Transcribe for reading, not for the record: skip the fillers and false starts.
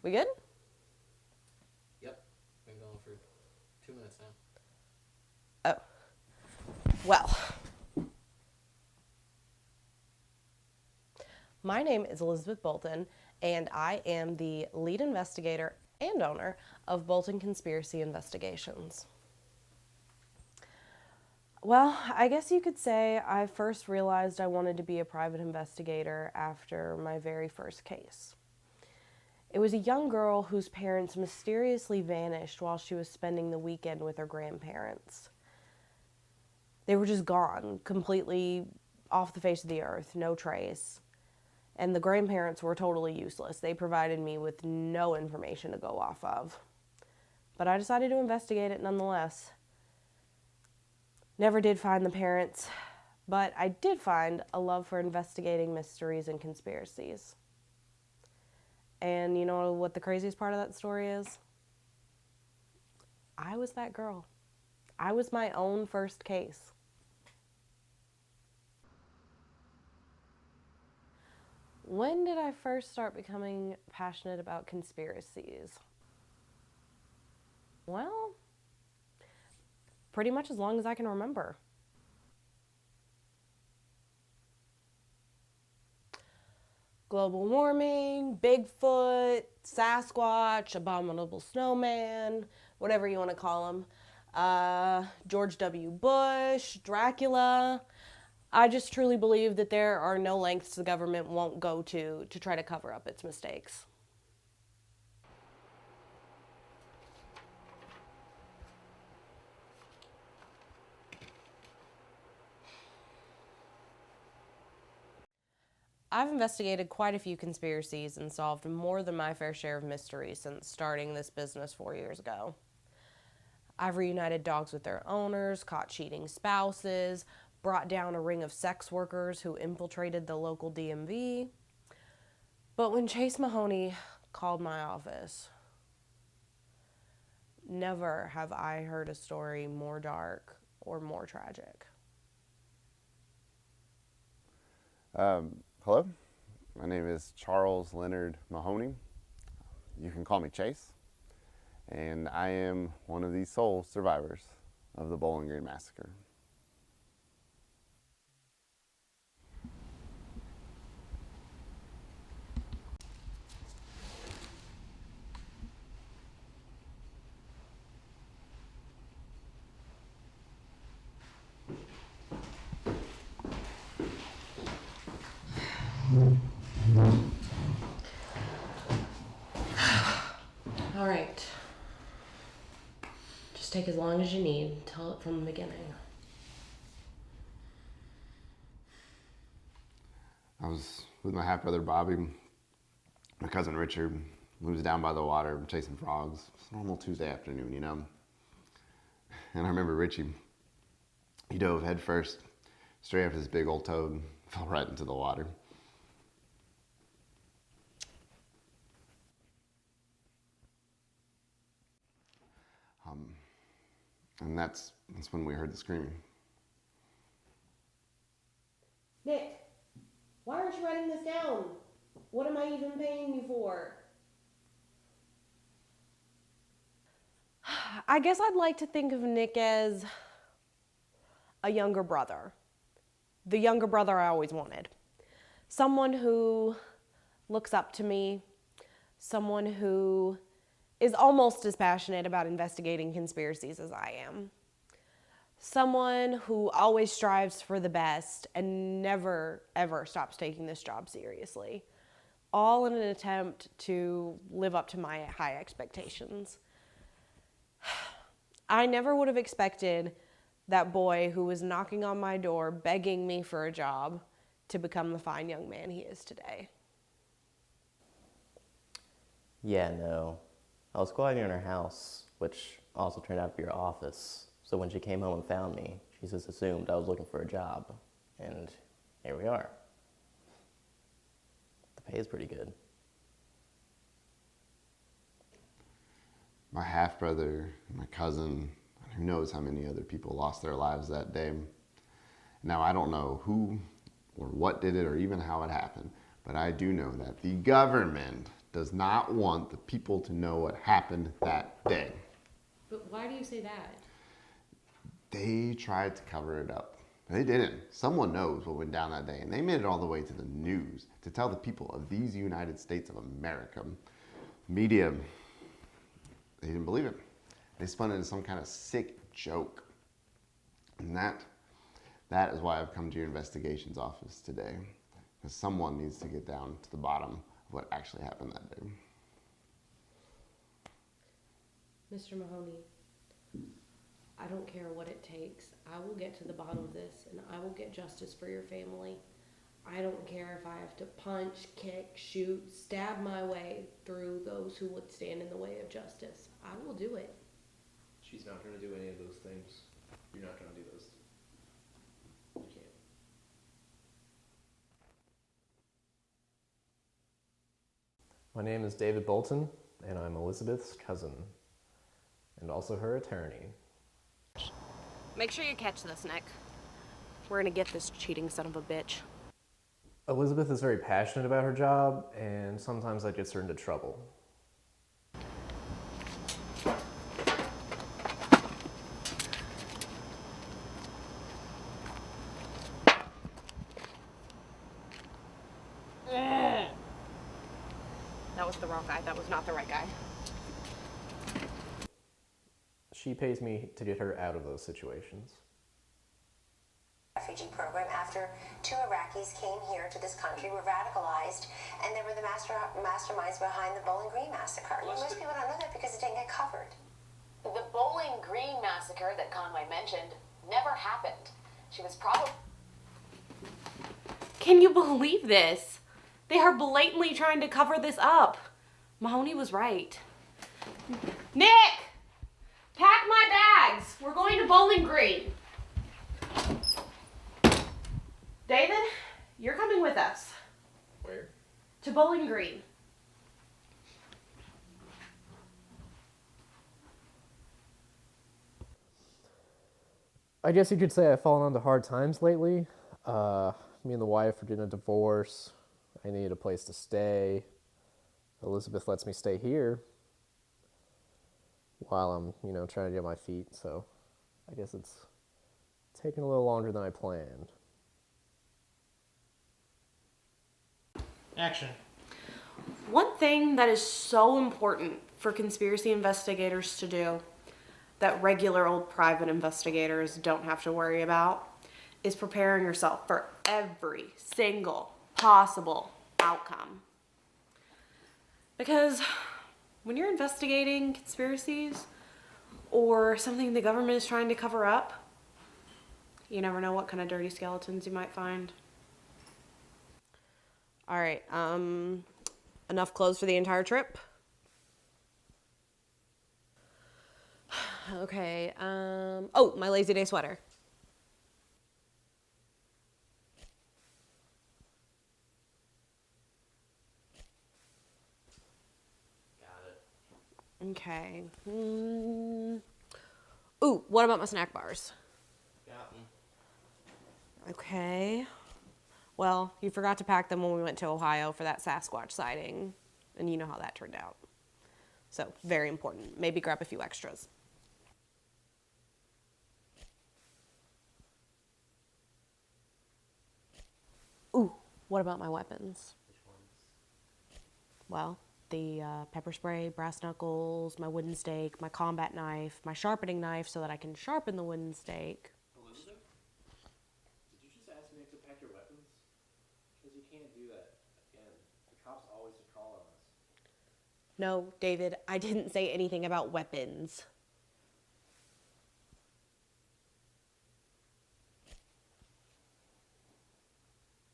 We good? Yep. Been going for 2 minutes now. Oh. Well. My name is Elizabeth Bolton, and I am the lead investigator and owner of Bolton Conspiracy Investigations. Well, I guess you could say I first realized I wanted to be a private investigator after my very first case. It was a young girl whose parents mysteriously vanished while she was spending the weekend with her grandparents. They were just gone, completely off the face of the earth, no trace. And the grandparents were totally useless. They provided me with no information to go off of. But I decided to investigate it nonetheless. Never did find the parents, but I did find a love for investigating mysteries and conspiracies. And you know what the craziest part of that story is? I was that girl. I was my own first case. When did I first start becoming passionate about conspiracies? Well, pretty much as long as I can remember. Global warming, Bigfoot, Sasquatch, abominable snowman, whatever you want to call them. George W. Bush, Dracula. I just truly believe that there are no lengths the government won't go to try to cover up its mistakes. I've investigated quite a few conspiracies and solved more than my fair share of mysteries since starting this business 4 years ago. I've reunited dogs with their owners, caught cheating spouses, brought down a ring of sex workers who infiltrated the local DMV. But when Chase Mahoney called my office, never have I heard a story more dark or more tragic. Hello, my name is Charles Leonard Mahoney. You can call me Chase, and I am one of the sole survivors of the Bowling Green Massacre. All right. Just take as long as you need. Tell it from the beginning. I was with my half-brother Bobby, my cousin Richard. We was down by the water chasing frogs. It's a normal Tuesday afternoon, you know. And I remember Richie, he dove head first, straight after this big old toad, fell right into the water. And that's when we heard the screaming. Nick, why aren't you writing this down? What am I even paying you for? I guess I'd like to think of Nick as a younger brother. The younger brother I always wanted. Someone who looks up to me. Someone who is almost as passionate about investigating conspiracies as I am. Someone who always strives for the best and never, ever stops taking this job seriously. All in an attempt to live up to my high expectations. I never would have expected that boy who was knocking on my door, begging me for a job, to become the fine young man he is today. Yeah, no. I was squatting in her house, which also turned out to be her office. So when she came home and found me, she just assumed I was looking for a job. And here we are. The pay is pretty good. My half-brother, my cousin, who knows how many other people lost their lives that day. Now, I don't know who or what did it or even how it happened, but I do know that the government does not want the people to know what happened that day. But why do you say that? They tried to cover it up. They didn't. Someone knows what went down that day, and they made it all the way to the news to tell the people of these United States of America. Media, they didn't believe it. They spun it into some kind of sick joke. And that is why I've come to your investigations office today, because someone needs to get down to the bottom of what actually happened that day. Mr. Mahoney, I don't care what it takes. I will get to the bottom of this, and I will get justice for your family. I don't care if I have to punch, kick, shoot, stab my way through those who would stand in the way of justice. I will do it. She's not going to do any of those things. You're not going to do those. You can't. My name is David Bolton, and I'm Elizabeth's cousin, and also her attorney. Make sure you catch this, Nick. We're gonna get this cheating son of a bitch. Elizabeth is very passionate about her job, and sometimes that gets her into trouble. That was the wrong guy. That was not the right guy. She pays me to get her out of those situations. Refugee program after 2 Iraqis came here to this country, were radicalized, and they were the masterminds behind the Bowling Green massacre. Most people don't know that because it didn't get covered. The Bowling Green massacre that Conway mentioned never happened. She was probably... Can you believe this? They are blatantly trying to cover this up. Mahoney was right. Nick! Pack my bags! We're going to Bowling Green. David, you're coming with us. Where? To Bowling Green. I guess you could say I've fallen onto hard times lately. Me and the wife are getting a divorce. I need a place to stay. Elizabeth lets me stay here while I'm, trying to get my feet, so I guess it's taking a little longer than I planned. Action. One thing that is so important for conspiracy investigators to do that regular old private investigators don't have to worry about is preparing yourself for every single possible outcome. Because when you're investigating conspiracies or something the government is trying to cover up, you never know what kind of dirty skeletons you might find. All right, enough clothes for the entire trip? Okay, oh, my lazy day sweater. Okay. Ooh, what about my snack bars? Got them. Okay. Well, you forgot to pack them when we went to Ohio for that Sasquatch sighting, and you know how that turned out. So, very important. Maybe grab a few extras. Ooh, what about my weapons? Which ones? Well, the pepper spray, brass knuckles, my wooden stake, my combat knife, my sharpening knife so that I can sharpen the wooden stake. Elizabeth? Did you just ask me to pack your weapons? Because you can't do that again. The cops always call on us. No, David, I didn't say anything about weapons.